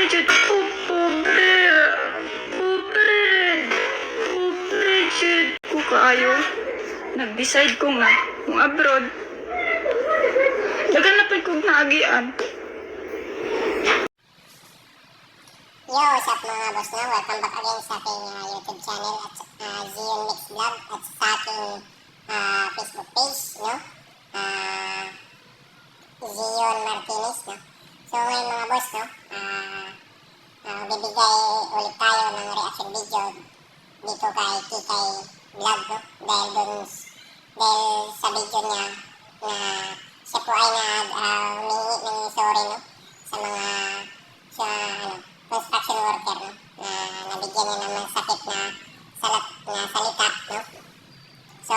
jud ko, pobre. Pobre. Pobre jud ko kaayo. Nag-decide ko nga, kung abroad. Dagan na pa kong naagian. Yo, what's up mga boss na? Welcome back again sa aking YouTube channel at Zion Mix Vlog at sa aking Facebook page, no? Zion Martinez, no? So ngayon mga boss, no? Bibigay ulit tayo ng reaction video dito kay Kikay Vlog, no? Dahil sa video niya na siya po ay humingi ng sorry, no? Sa mga construction worker, no? Na nabigyan niya ng sakit na salita, no? So,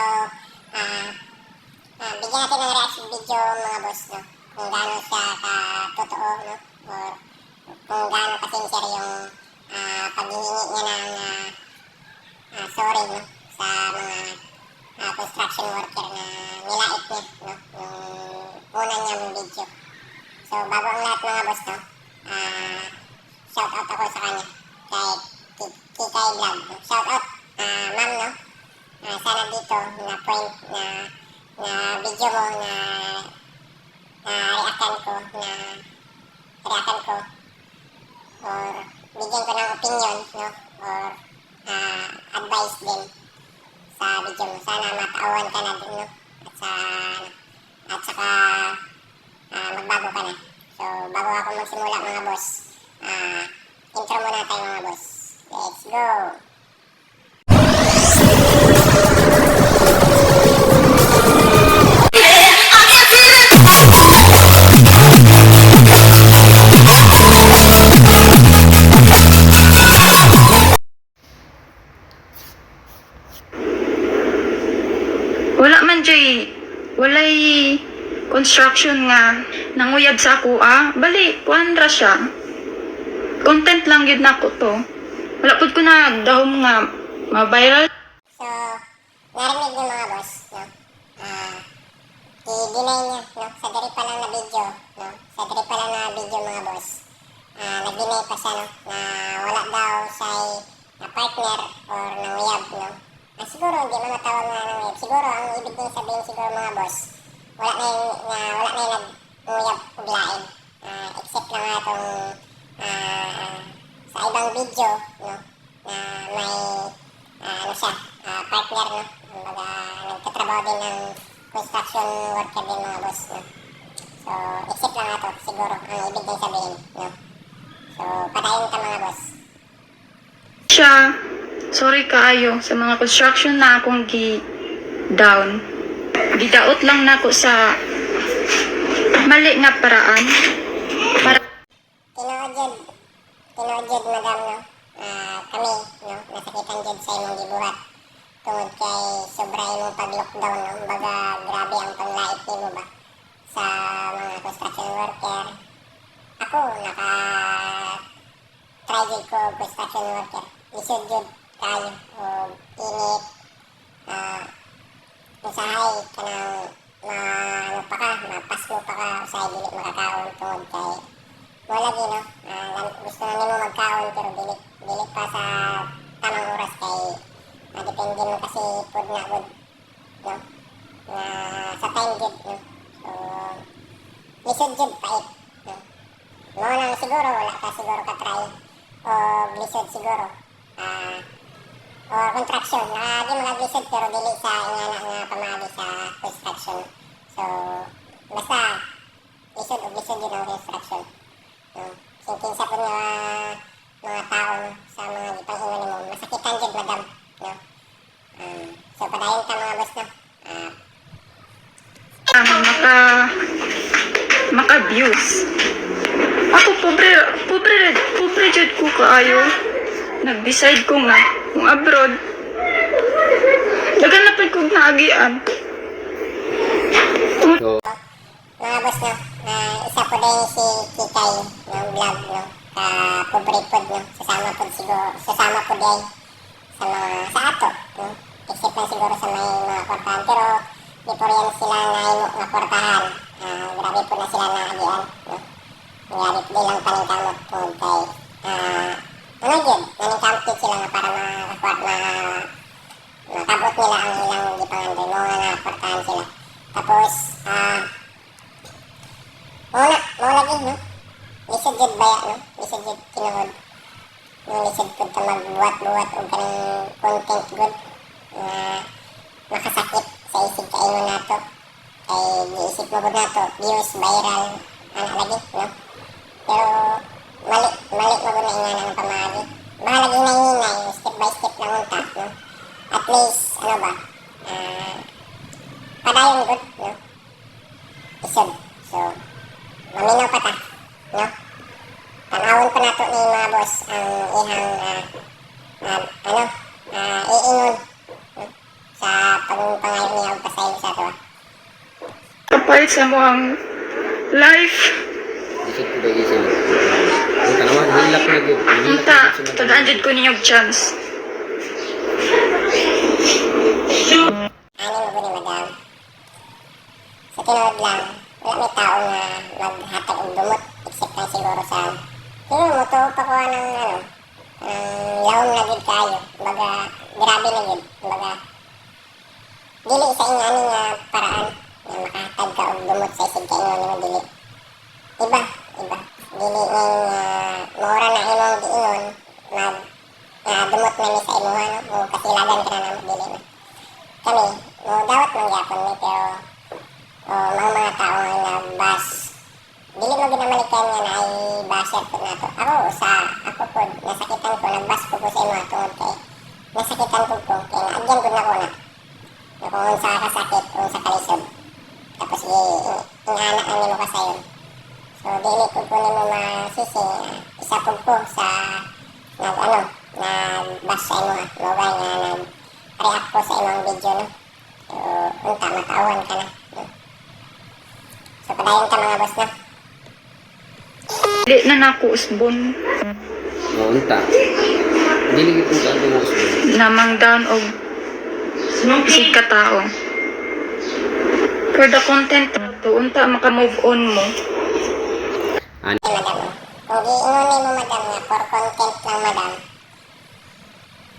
bigyan natin ng reaction video mga boss, no? Kung gaano siya ka-totoo, no? Or kung gaano ka-sincere yung paghihingi niya ng sorry, no? Sa mga construction worker na nilait niya, no? Yung una niyang video. So, bago ang lahat mga boss, no? Shout out ako sa kanya kay Kikay Vlog. Shout out ma'am, no? Sana dito na point na video mo na reaction ko or bigyan ko ng opinion, no? Or advice din sa video mo. Sana mataawan ka na din, no? At saka magbago ka na. So bago ako magsimula mga boss, intro muna tayo mga boss. Let's go! Wala man jay, walay construction nga nanguyab sa ako bali kuan ra siya. Content lang yun na ko to. Wala pud ko na dahom nga ma-viral. So, narinig niyo mga boss, no? I-deny niya, no? Sa diri pa lang na video, no? Sa diri pa lang na video mga boss. Nag-deny pa siya, no? Na wala daw siya na partner or nanguyab, no? Siguro hindi man matawag na nanguyab. Siguro ang ibig niya sabihin siguro mga boss, wala na yung nag-nguyab uglain. Except na nga itong sa ibang video, no? Na may partner, no? Kumbaga, nagtatrabaho din ng construction worker din mga boss, no? So, except lang nga ito, siguro, ang ibig din sabihin, no? So, patayin ka mga boss. Siya, sorry kaayo sa mga construction na akong gi-down. Gidaot lang na ako sa mali nga paraan. Tinood madam, no? Kami, no? Nasakitan dyan sa imong gibuhat tungod kay sobra imong pag-lockdown, no? Baga, grabe ang panglait mo ba sa mga construction worker. Ako, naka-try dyan ko construction worker. Isod dyan tayo o init, usahay ka ng mapas mo pa ka, usahay dili makakaon tungod kay wala din, no? Gusto na nimo magkaon pero dili pa sa tamang oras kay depende mo kasi food na good, no? Sa time good, no? So, lisod jud pait, no? Mo lang siguro wala ka siguro ka-try o lisod siguro. Or contraction, di magaglisod pero dili sa ingana nga pamali sa construction. So, basta lisod o lisod yun ang construction. Kinsa po mga tao sa mga ipanghingan mo, masakitan dyan madam, no? So, padayon ka mga boss, no? Maka-views. Ako pobre jud ko kaayo. Nag-decide ko nga, kung abroad. Dagan na pa kong naagian. So, mga boss, no? Isa po din si Kikay ng vlog, no? Pobre pod, no? Sasama po din sa ato, no? Except na siguro sa may mga kwartahan. Pero di po rin sila na kwartahan. Grabe po na sila naagian, no? Nangyari di lang paningkamot tungod kay ano yun, naningkamot sila nga para makabot nila ang ilang gipangandoy mo nga nakakwartahan sila. Tapos mo lagi no, lisod jud baya no, lisod jud tinuod no, lisod pud ka magbuhat-buhat og kanang content good nga makasakit sa isip kaingon nato kay giisip mo gud nato views viral ana lagi no. Pero mali mo gud na ingana ang pamagi, baka lagi hinay step by step lang unta no. At least ano ba padayon gud no, isod. So maminaw pa ta no, tanawon pa nato ni mga boss ang ihang iingon no? Sa pagpangayon niya og pasaylo sa ato. Kapalit sa mo ang life. Isip ko ba isip? Ang tanawan, hilak na yun. Unta, tadaan jud ko ninyong chance. Ano mo gani madam? Sa tinuod lang, wala may tao nga maghatag og dumot except lang siguro sa siguro mo to pa ko ng lawom na gid kayo. Baga grabe na gid. Baga dili sa ingani nga paraan nga makahatag ka og dumot sa isig kayo nga dili. Iba. Dili nga mura na imong giingon dumot na ni sa imuha no, o kasilagan ka na namo dili na. Kami, dawat man gyapon ni pero mga tao nga nagbas. Dili mo ginamalikan nga na ay basher po nato. Ako po, nasakitan ko, nagbas ko sa imo tungod kay nasakitan ko kay naagyan ko na ko na. Kung sa kasakit, kung sa kalisod. Tapos ingana ang nimo ka sayon. So, dili po po nimo masisi. Isa po sa nagbas sa imo ha. Mawag nga nag-react po sa imong video no. So, unta, matawan ka na. So, padayon ka mga boss na. Dili na nako usbon. Unta. Dili ko unta ang mo usbon. Namang down og isig ka tao. For the content to, unta maka-move on mo. Madam, kung giingon mo madam nga for content lang madam.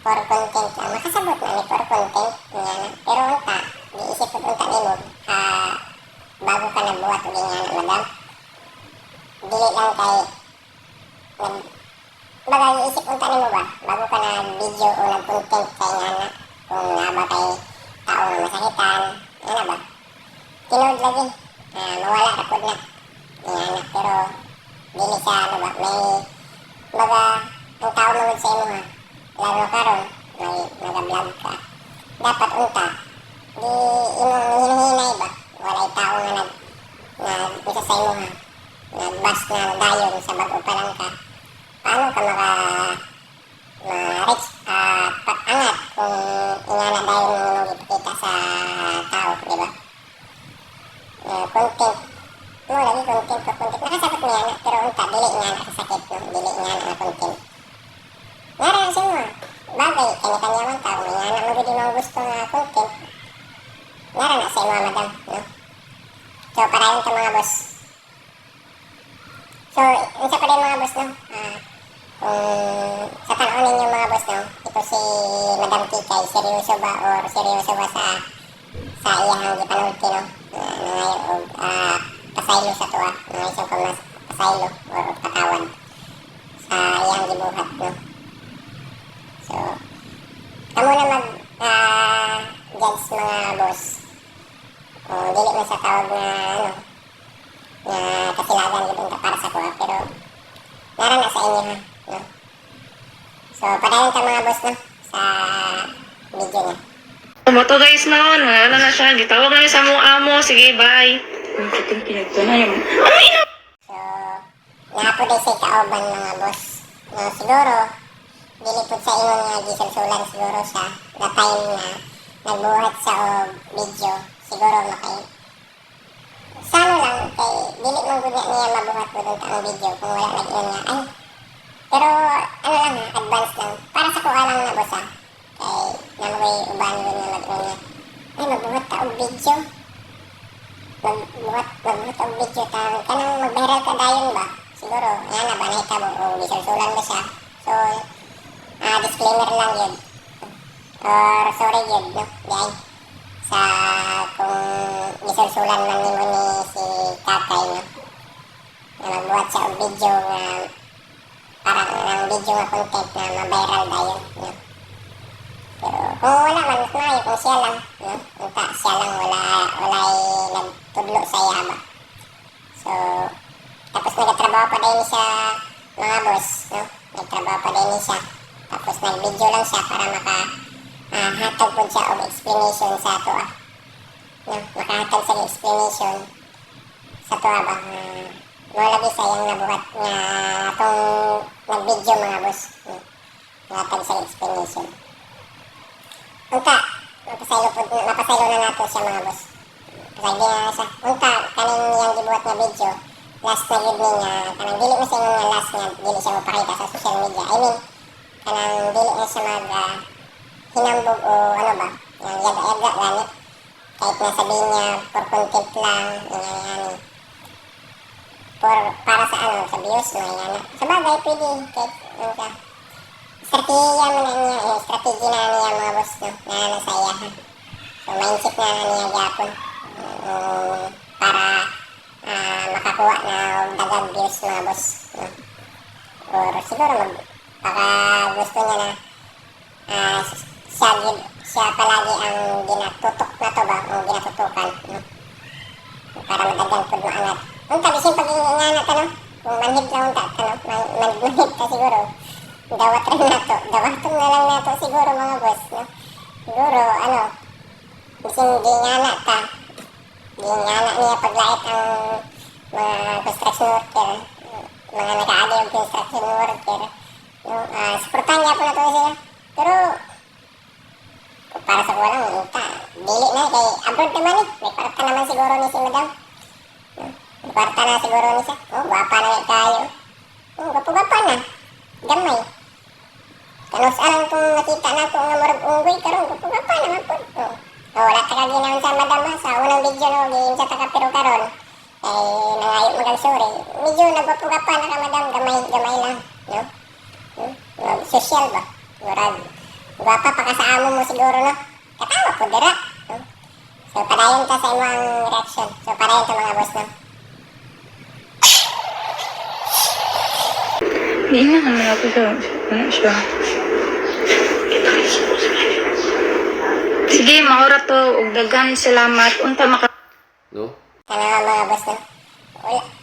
For content lang. Makasabot na ni for content nga na. Pero unta, giisip ko unta nimo bago ka nagbuhat og ingana madam. Dili lang kay baga giisip unta nimo ba bago ka na video o nag-content kay ingana kung ba kay tao nga masakitan ana ba tinuod lagi mawala ra pud na ingana pero dili siya ba may baga ang tao naman sa imo ha lalo karon may nag-vlog ka dapat unta di imong hinahinay ba walay tao nga isa sa imo ha nagbas na dayon sa bag-o pa lang ka paano ka ma-reach angat kung ingana dayon yung ipakita sa tao di ba content mo lagi content nakasakot mo yan pero unta dili ingana kasakit no dili ingana na content nara sa imo bagay kanya-kanya man tao ingana mo gid mga gusto nga content nara na sa imo madam no so parayon ka mga boss. So, isa pa rin mga boss no, sa tanong ninyo mga boss no, ito si Madam Kikay, seryoso ba sa iyang gipanulti no, nangayon og pasaylo sa tuwa, nangayon siyang pasaylo or katawan sa iyang gibuhat no. So, kamo na mag-judge mga boss, dili man sa tawag na na kasilagan gid para sa kuha pero nara na sa inyo ha no? So padayon ka mga boss no sa video niya. Mo to guys noon, wala na siya. Gitawag na sa mong amo. Sige, bye. Ang kitang pinagto na yung So napo day say kauban mga boss no, siguro dili pud sa inyo nga gisulsulan siguro sa the time na nagbuhat sa video siguro makay sana lang kay dili man gud niya mabuhat pud ang video kung wala lagi nga ay pero ano lang advance lang para sa kuha lang na boss kay namay uban gud nga mag-ingon niya ay magbuhat ta og video magbuhat og video ta kanang mag-viral ka dayon ba siguro, yan na ba, nahitabo, o bisulsulan mo siya. So, disclaimer lang yun. Or sorry yun, no? Dahil sa kung bisulsulan man nimo ni si tatay, no? Na magbuhat siya og video nga parang ng video nga content na ma-viral dayon, no? Pero kung wala man, mas maayo kung siya lang, no? Unta, siya lang, walay nagtudlo sa iya ba. So, tapos nagtrabaho pa din siya, mga boss, no? Nagtrabaho pa din siya. Tapos nag-video lang siya para hatag po siya og explanation sa ato, no? Makahatag sa explanation sa ato ba. Wala lagi sayang nabuhat nga atong nag-video, mga boss, no? Makahatag sa explanation. Unta, napasaylo na nato siya, mga boss. Pasaylo na siya. Unta, kaning yang gibuhat nga video, last na yun nga, kanang dili mo siya nga last nga, dili siya mapakita sa social media. I mean, kanang dili na siya hinambog o ano ba, yung yaga-yaga gani. Kahit na sabihin niya, for content lang, yan. Para sa ano, sa views, yan. Sa bagay, pwede, kahit ano ka. Strategiya mo na niya, strategy na niya, mga boss, no? Na nasaya, ha. So, mindset na niya gyapon. Para makakuha na dagang views, mga boss, no? Or siguro baka gusto niya na siya palagi ang ginatutok na to ba, o ginatutukan, no? Para madagang po maangat. Ang tabisin pag-iinganat, ano? Kung manhid lang ta, ano? Manhid ka siguro. Dawat rin na to. Dawaton na lang na to siguro, mga boss, no? Siguro, ano, bising gingana ta. Gingana niya paglait ang mga construction worker, mga nag-aali yung construction worker, no? Supportan niya po na to siya. Pero, para sa kuha lang, dili na, kay abroad naman eh. May parta naman siguro ni si madam. May parta na siguro ni siya. Gwapa na kayo. Gwapo-gwapa na. Gamay. Kanus alang kung nakita na kung nga marag unggoy karon, gwapo-gwapa naman po. Wala ka kaginawan sa madam, ha. Sa unang video, no, game sa takapiro karon. Nangayo magang sorry. Medyo nagwapo-gwapa na ka, madam. Gamay lang, no? Social ba? Murag. Gwapa pa ka sa amo mo siguro, no? Katawa po, dira. No? So, padayon ka sa imong reaction. So, padayon ka, mga boss, no? Hindi na naman ako sa ano siya. Sige, maura to. Ug dagan salamat. Unta No? Kana mga boss, no?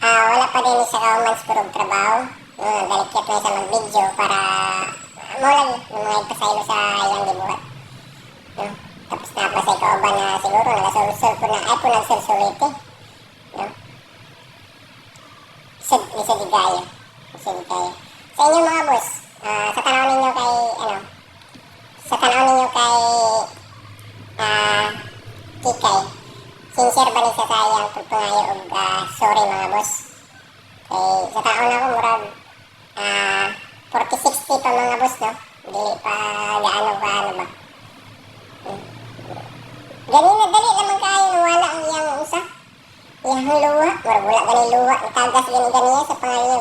Wala pa din sa kaumans pero trabaho. Dalikit na sa mag-video para mo lagi mga ipasaylo sa iyang libuhat. No? Tapos napasay ka ba na siguro nagasulsul po na ay po nagsulsuliti. No? Isa di gaya. Sa inyo, mga boss, sa tanaw ninyo kay, ano, Kikay, sincere ba ni sa sayang pagpangayo og sorry, mga boss? Sa taon ako, murag 40-60 pa, mga boss, no? Dili pa gaano ba, ano ba? Ganun na dali naman kayo, wala ang iyang usa. Iyang luha, murag wala ganing luha, itagas ganiya sa pangayo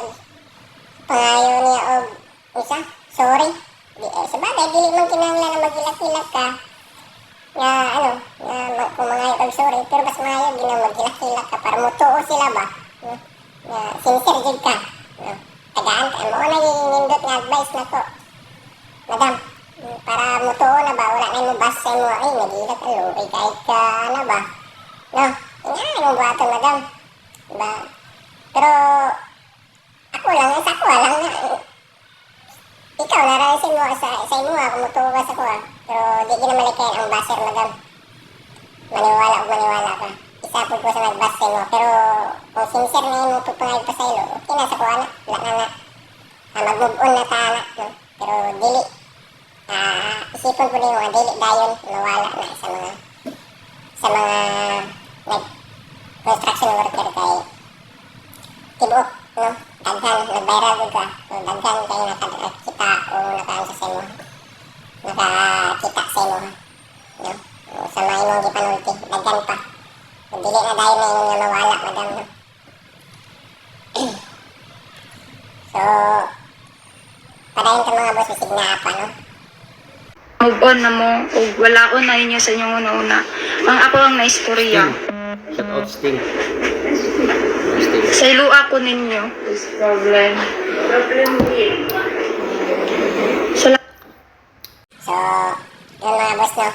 niya og usa, sorry. Sa bagay, dili man kinahanglan na magilak-hilak ka nga, ano, kung mga og sorry, pero mas maayo gina magilak-hilak ka para mutuo sila ba, nga sincere jud ka, tagaan ka, mo na nindot nga advice na to, madam, para mutuo na ba, wala na mo basa mo, ay, nagilak, ay, kahit ka, ano ba, no, ingay mo ba ito, madam, diba, pero, ako lang nga, ikaw naranasin mo sa imo, kumutuwa ka sa kuha, pero di ginamalikayan ang baser, madam. Maniwala ka. Isa po sa nagbaser mo, pero kung sincere na yung pupangay pa sa ilo, okay na sa kuha na, wala na. Mag-move on na ta na, no? Pero dili, isipon ko din mo, dili dayon, nawala na sa mga construction worker kay tibuok, no? Daghan, nag-viral din ka. Daghan kayo nakakita o nakaansa sa imo. Nakakita sa imo, no? Sa mga imong gipanulti, daghan pa. Kung dili na dahil na inyong mawala, madam, no? So, padayon ka mga boss, isig na apa, no? Move on na mo, o wala ko na inyo sa inyong una-una. Ang ako ang naistorya. Shout out Sting. Sting. Sa ilo ako ninyo. Problem Salamat. So, yun mga boss, no?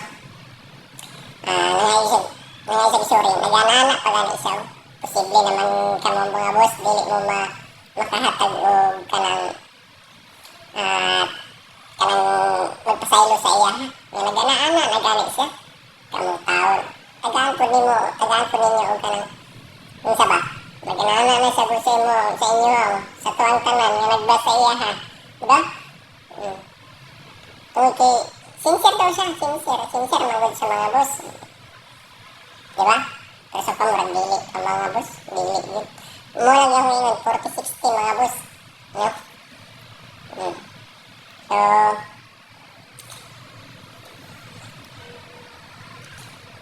Nangyayisag isuri, nag-anak pa gani siya. Posible naman ka mo mga boss, dili mo makahatag o kanang magpasaylo sa iya, ha? Nga nag-anak, nag-anak siya. Kamong taon. Tagaan po ninyo o kanang unsa ba? Nag-anak na siya gusto mo sa inyo, ha? Sa tuwang tanan, nga nagbasa iya, ha? Diba? Tungkol kay sincere daw siya, sincere magod sa mga boss. Diba? Pero sa pamurag dili ang mga boss, dili yun. Mula yung hingan, 40-60 mga boss. No? So,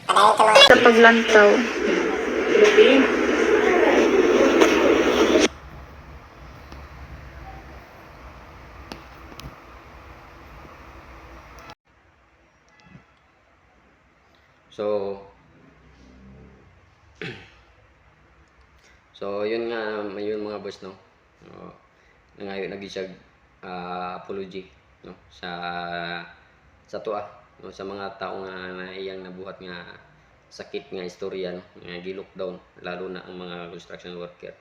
padayon ka mga Sa paglantaw. So yun nga, yun mga boss, no. Ngayon nagisag apology, no, sa tuwa, no, sa mga tao nga naiyang nabuhat nga sakit nga istorya, no, nga gi-lockdown, lalo na ang mga construction worker.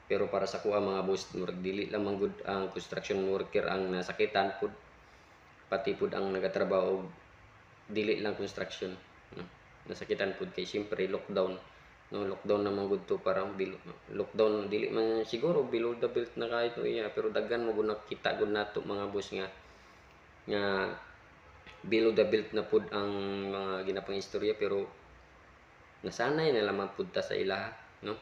Pero para sa kuha mga boss, murag dili lang man gud ang construction worker ang nasakitan pud, pati pud ang nagatrabaho og dili lang construction, no, nasakitan pud kay siyempre lockdown, no. Lockdown naman gud to, parang lockdown dili man siguro below the belt na kahit iya, pero daghan mo gud nakita gud nato mga boss nga below the belt na pud ang mga ginapang istorya, pero nasanay na lamang pud ta sa ilaha, no.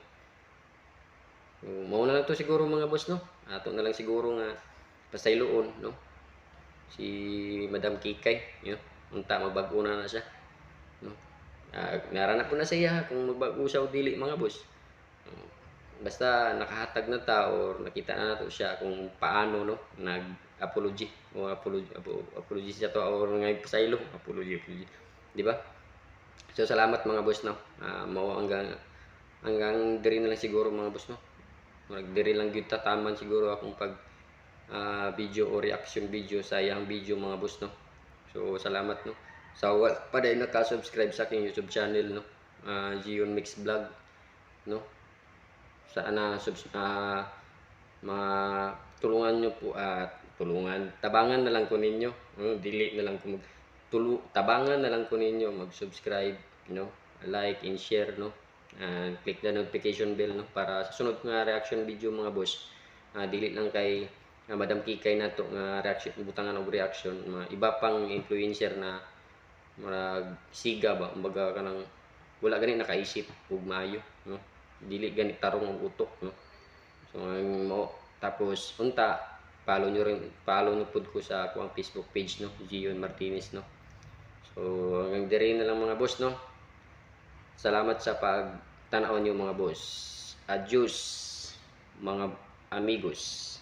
Mao na lang to siguro mga boss, no. Ato na lang siguro nga pasayloon, no, si Madam Kikay, you know, unta magbag-o na siya, no. Naranap ko na sa iya kung magbago siya o dili mga boss. Basta nakahatag na ta or nakita na nato siya kung paano, no, nag-apology o apology siya to or nagpasaylo, apology, di ba? So salamat mga boss, no. Mao hanggang diri na lang siguro mga boss, no. Diri lang gyud taman siguro akong pag video o reaction video sa iyang video mga boss, no. So salamat, no. So pa dahil naka-subscribe sa aking YouTube channel, no, Gion Mix Vlog, no. Sana tulungan nyo po at tabangan na lang ko ninyo, dili na lang ko tabangan na lang ko ninyo mag-subscribe, you know, like and share, no, and click the notification bell, no, para sa sunod nga reaction video mga boss, dili lang kay Madam Kikay nato nga reaction, butangan og reaction, mga iba pang influencer na marag siga ba, kumbaga kanang wala gani nakaisip ug maayo, no, dili gani tarong og utok, no. So mo tapos unta follow nyo pud ko sa akong Facebook page, no, Gion Martinez, no. So hanggang diri na lang mga boss, no. Salamat sa pagtan-aw nyo mga boss. Adios mga amigos.